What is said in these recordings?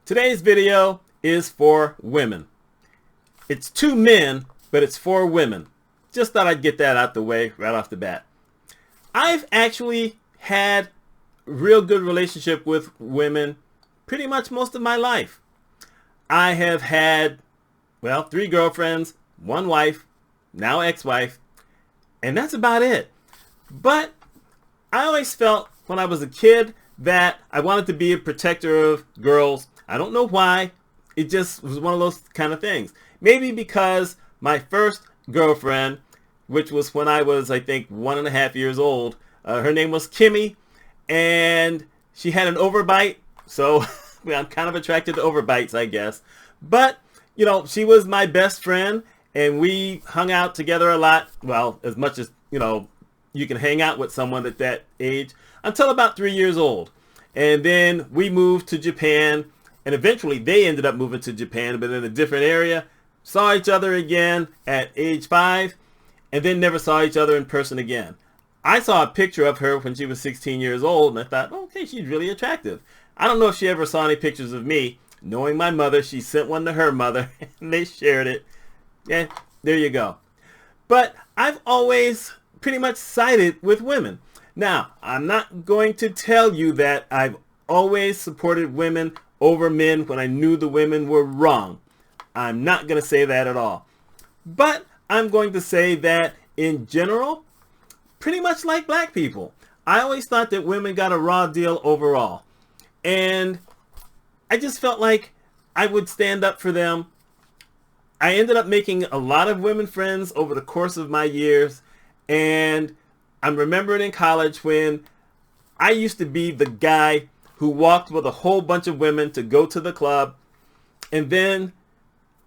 Today's video is for women. It's two men, but it's for women. Just thought I'd get that out the way right off the bat. I've actually had a real good relationship with women pretty much most of my life. I have had, well, 3 girlfriends, 1 wife, now ex-wife, and that's about it. But I always felt when I was a kid that I wanted to be a protector of girls. I don't know why. It just was one of those kind of things. Maybe because my first girlfriend, which was when I was, I think, 1.5 years old, her name was Kimmy, and she had an overbite. So I'm kind of attracted to overbites, I guess. But, you know, she was my best friend, and we hung out together a lot. Well, as much as, you know, you can hang out with someone at that age, until about 3 years old. And then we moved to Japan, and eventually they ended up moving to Japan, but in a different area. Saw each other again at age 5, and then never saw each other in person again. I saw a picture of her when she was 16 years old, and I thought, okay, she's really attractive. I don't know if she ever saw any pictures of me. Knowing my mother, she sent one to her mother, and they shared it. Yeah, there you go. But I've always pretty much sided with women. Now, I'm not going to tell you that I've always supported women over men when I knew the women were wrong. I'm not going to say that at all. But I'm going to say that in general, pretty much like black people, I always thought that women got a raw deal overall. And I just felt like I would stand up for them. I ended up making a lot of women friends over the course of my years. And I'm remembering in college when I used to be the guy who walked with a whole bunch of women to go to the club. And then,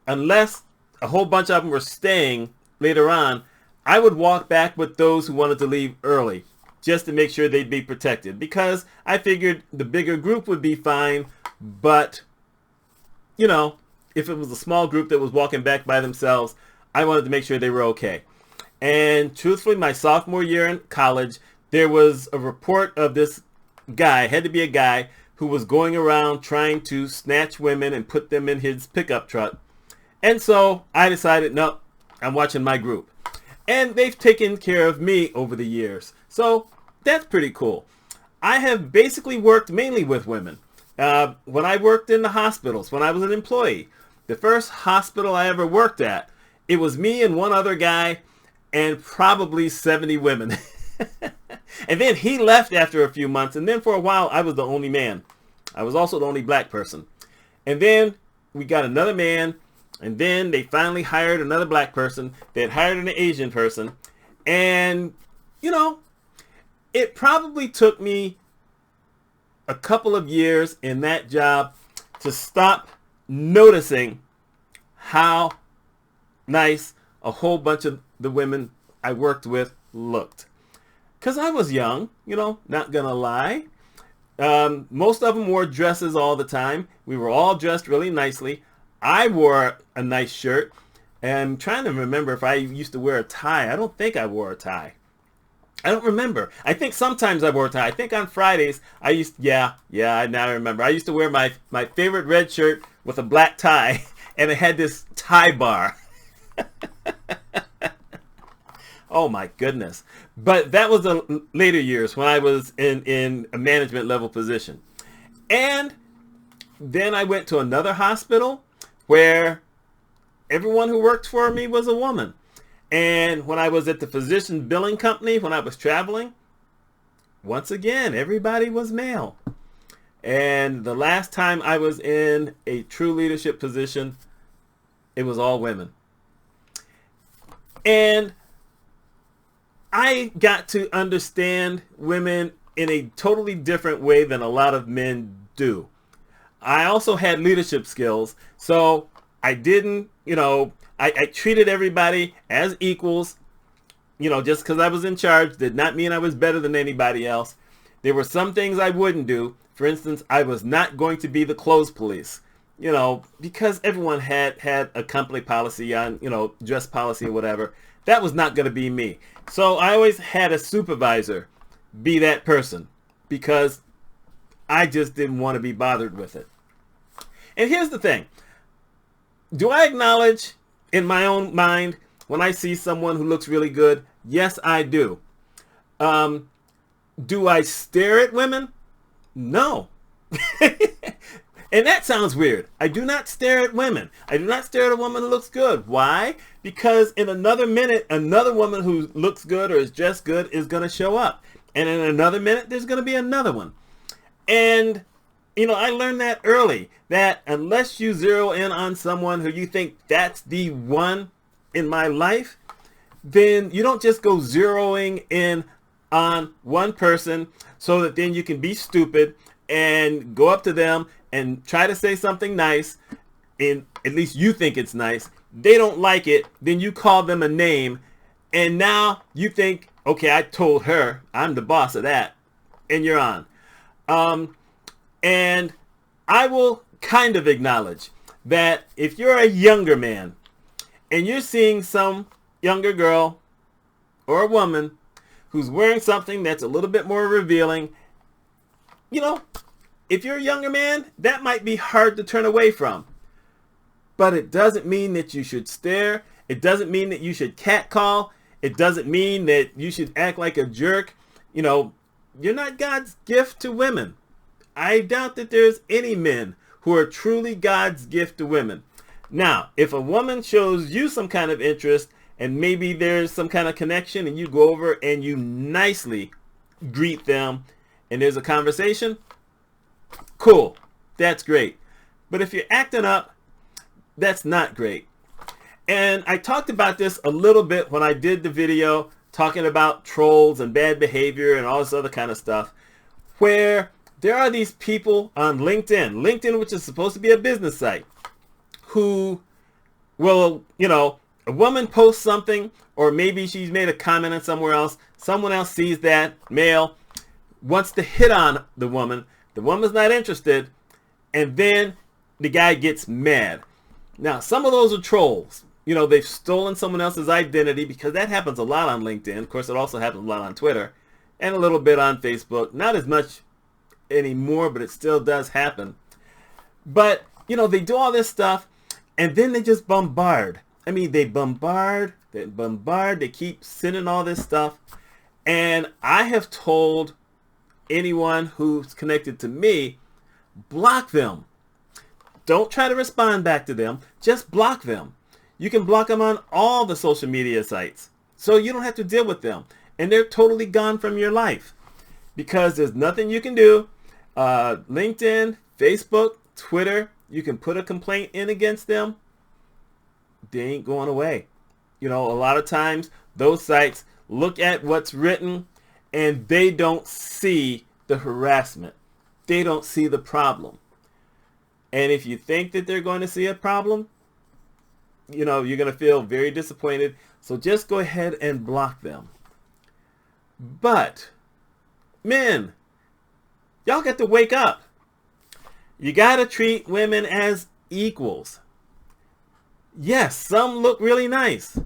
unless a whole bunch of them were staying later on, I would walk back with those who wanted to leave early just to make sure they'd be protected, because I figured the bigger group would be fine. But, you know, if it was a small group that was walking back by themselves, I wanted to make sure they were okay. And truthfully, my sophomore year in college, there was a report of this guy, had to be a guy, who was going around trying to snatch women and put them in his pickup truck. And so I decided, no, I'm watching my group. And they've taken care of me over the years. So that's pretty cool. I have basically worked mainly with women. When I worked in the hospitals, when I was an employee, the first hospital I ever worked at, it was me and one other guy and probably 70 women. And then he left after a few months, and then for a while I was the only man. I was also the only black person. And then we got another man, and then they finally hired another black person. They had hired an Asian person. And, you know, it probably took me a couple of years in that job to stop noticing how nice a whole bunch of the women I worked with looked. Because I was young, you know, not gonna lie. Most of them wore dresses all the time. We were all dressed really nicely. I wore a nice shirt. And I'm trying to remember if I used to wear a tie. I don't think I wore a tie. I don't remember. I think sometimes I wore a tie. I think on Fridays I used, I now remember. I used to wear my favorite red shirt with a black tie, and it had this tie bar. Oh my goodness. But that was the later years when I was in a management level position. And then I went to another hospital where everyone who worked for me was a woman. And when I was at the physician billing company, when I was traveling, once again, everybody was male. And the last time I was in a true leadership position, it was all women. And I got to understand women in a totally different way than a lot of men do. I also had leadership skills, so I didn't, you know, I treated everybody as equals. You know, just because I was in charge did not mean I was better than anybody else. There were some things I wouldn't do. For instance, I was not going to be the clothes police, you know, because everyone had a company policy on, you know, dress policy or whatever. That was not going to be me. So I always had a supervisor be that person because I just didn't want to be bothered with it. And here's the thing. Do I acknowledge in my own mind when I see someone who looks really good? Yes, I do. Do I stare at women? No. And that sounds weird. I do not stare at women. I do not stare at a woman who looks good. Why? Because in another minute, another woman who looks good or is dressed good is going to show up. And in another minute, there's going to be another one. And, you know, I learned that early, that unless you zero in on someone who you think that's the one in my life, then you don't just go zeroing in on one person so that then you can be stupid and go up to them and try to say something nice, and at least you think it's nice. They don't like it, then you call them a name, and now you think, okay, I told her, I'm the boss of that, and you're on. And I will kind of acknowledge that if you're a younger man and you're seeing some younger girl or a woman who's wearing something that's a little bit more revealing, you know, if you're a younger man, that might be hard to turn away from. But it doesn't mean that you should stare. It doesn't mean that you should catcall. It doesn't mean that you should act like a jerk. You know, you're not God's gift to women. I doubt that there's any men who are truly God's gift to women. Now, if a woman shows you some kind of interest and maybe there's some kind of connection and you go over and you nicely greet them and there's a conversation, cool, that's great. But if you're acting up, that's not great. And I talked about this a little bit when I did the video talking about trolls and bad behavior and all this other kind of stuff, where there are these people on LinkedIn, which is supposed to be a business site, who will, you know, a woman posts something, or maybe she's made a comment on somewhere else, someone else sees that, male, wants to hit on the woman's not interested, and then the guy gets mad. Now, some of those are trolls. You know, they've stolen someone else's identity, because that happens a lot on LinkedIn. Of course, it also happens a lot on Twitter and a little bit on Facebook. Not as much anymore, but it still does happen. But, you know, they do all this stuff and then they just bombard. I mean, they bombard, they keep sending all this stuff. And I have told anyone who's connected to me, block them. Don't try to respond back to them. Just block them. You can block them on all the social media sites, so you don't have to deal with them. And they're totally gone from your life, because there's nothing you can do. LinkedIn, Facebook, Twitter, you can put a complaint in against them. They ain't going away. You know, a lot of times those sites look at what's written and they don't see the harassment. They don't see the problem. And if you think that they're going to see a problem, you know, you're going to feel very disappointed. So just go ahead and block them. But men, y'all got to wake up. You got to treat women as equals. Yes, some look really nice.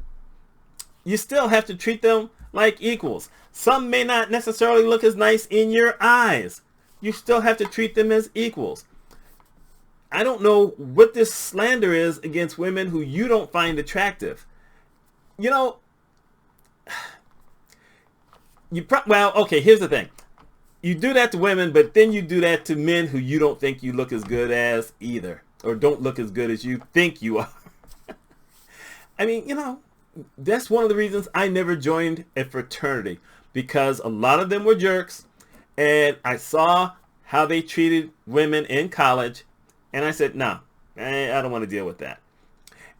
You still have to treat them like equals. Some may not necessarily look as nice in your eyes. You still have to treat them as equals. I don't know what this slander is against women who you don't find attractive. You know, well, okay, here's the thing. You do that to women, but then you do that to men who you don't think you look as good as either, or don't look as good as you think you are. I mean, you know, that's one of the reasons I never joined a fraternity, because a lot of them were jerks, and I saw how they treated women in college, and I said, no, I don't want to deal with that.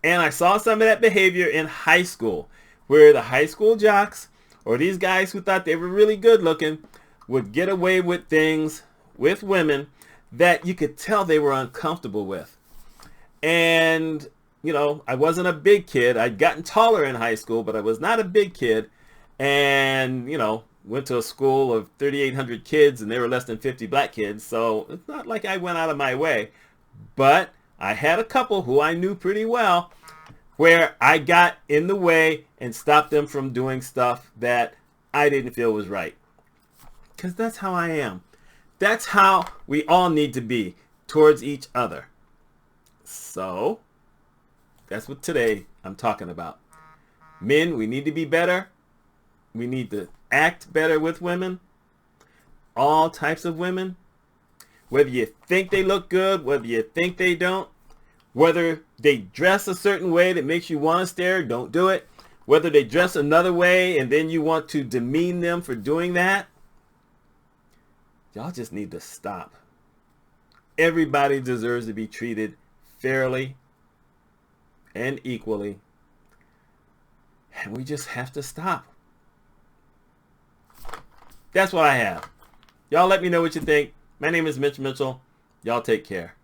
And I saw some of that behavior in high school, where the high school jocks, or these guys who thought they were really good looking, would get away with things with women that you could tell they were uncomfortable with. And, you know, I wasn't a big kid. I'd gotten taller in high school, but I was not a big kid. And, you know, went to a school of 3,800 kids, and there were less than 50 black kids. So it's not like I went out of my way. But I had a couple who I knew pretty well, where I got in the way and stopped them from doing stuff that I didn't feel was right. Because that's how I am. That's how we all need to be towards each other. So that's what today I'm talking about. Men, we need to be better. We need to act better with women. All types of women. Whether you think they look good, whether you think they don't, whether they dress a certain way that makes you want to stare, don't do it. Whether they dress another way and then you want to demean them for doing that. Y'all just need to stop. Everybody deserves to be treated fairly and equally. And we just have to stop. That's what I have. Y'all let me know what you think. My name is Mitch Mitchell. Y'all take care.